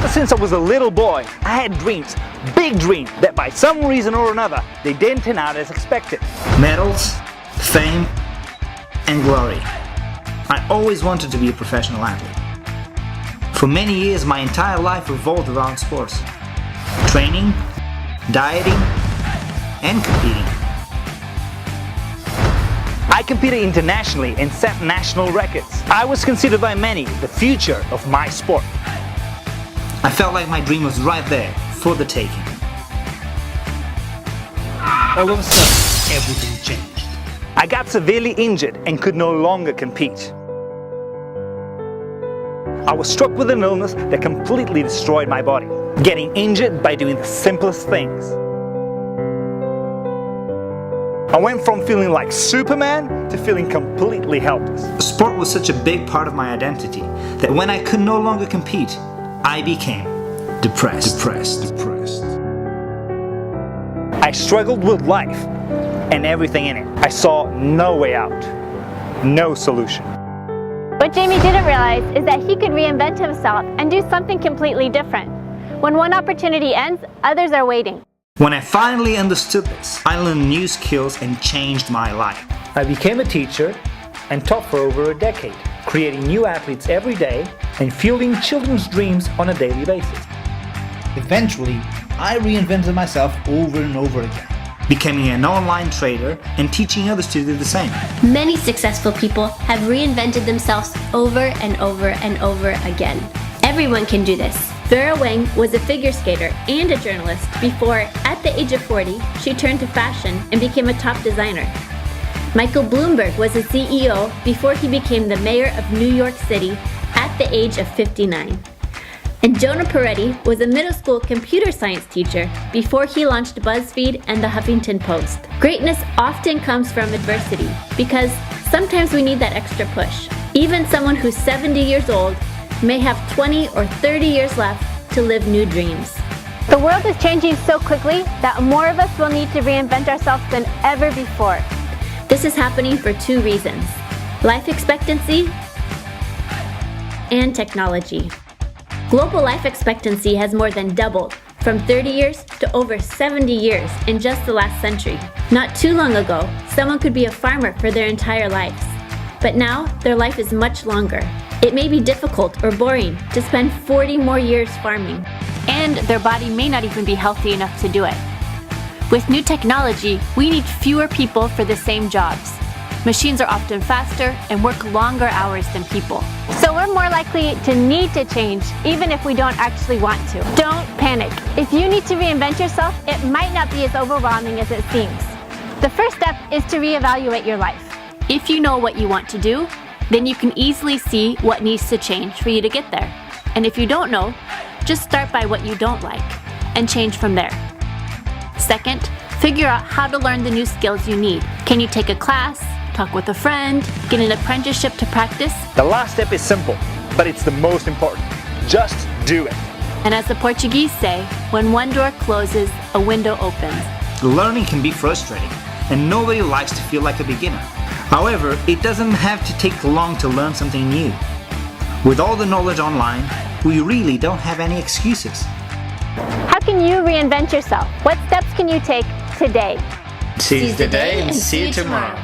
Ever since I was a little boy, I had dreams, big dreams, that by some reason or another, they didn't turn out as expected. Medals, fame, and glory. I always wanted to be a professional athlete. For many years, my entire life revolved around sports. Training, dieting, and competing. I competed internationally and set national records. I was considered by many the future of my sport. I felt like my dream was right there, for the taking. All of a sudden, everything changed. I got severely injured and could no longer compete. I was struck with an illness that completely destroyed my body, getting injured by doing the simplest things. I went from feeling like Superman to feeling completely helpless. Sport was such a big part of my identity that when I could no longer compete, I became depressed. I struggled with life and everything in it. I saw no way out, no solution. What Jamie didn't realize is that he could reinvent himself and do something completely different. When one opportunity ends, others are waiting. When I finally understood this, I learned new skills and changed my life. I became a teacher and taught for over a decade, creating new athletes every day and fueling children's dreams on a daily basis. Eventually, I reinvented myself over and over again, becoming an online trader and teaching others to do the same. Many successful people have reinvented themselves over and over and over again. Everyone can do this. Vera Wang was a figure skater and a journalist before, at the age of 40, she turned to fashion and became a top designer. Michael Bloomberg was a CEO before he became the mayor of New York City at the age of 59. And Jonah Peretti was a middle school computer science teacher before he launched BuzzFeed and the Huffington Post. Greatness often comes from adversity because sometimes we need that extra push. Even someone who's 70 years old may have 20 or 30 years left to live new dreams. The world is changing so quickly that more of us will need to reinvent ourselves than ever before. This is happening for two reasons: life expectancy and technology. Global life expectancy has more than doubled, from 30 years to over 70 years in just the last century. Not too long ago, someone could be a farmer for their entire lives. But now, their life is much longer. It may be difficult or boring to spend 40 more years farming. And their body may not even be healthy enough to do it. With new technology, we need fewer people for the same jobs. Machines are often faster and work longer hours than people. So we're more likely to need to change, even if we don't actually want to. Don't panic. If you need to reinvent yourself, it might not be as overwhelming as it seems. The first step is to reevaluate your life. If you know what you want to do, then you can easily see what needs to change for you to get there. And if you don't know, just start by what you don't like and change from there. Second, figure out how to learn the new skills you need. Can you take a class, talk with a friend, get an apprenticeship to practice? The last step is simple, but it's the most important. Just do it. And as the Portuguese say, when one door closes, a window opens. Learning can be frustrating, and nobody likes to feel like a beginner. However, it doesn't have to take long to learn something new. With all the knowledge online, we really don't have any excuses. How can you reinvent yourself? What steps can you take today? Seize the day and see you tomorrow.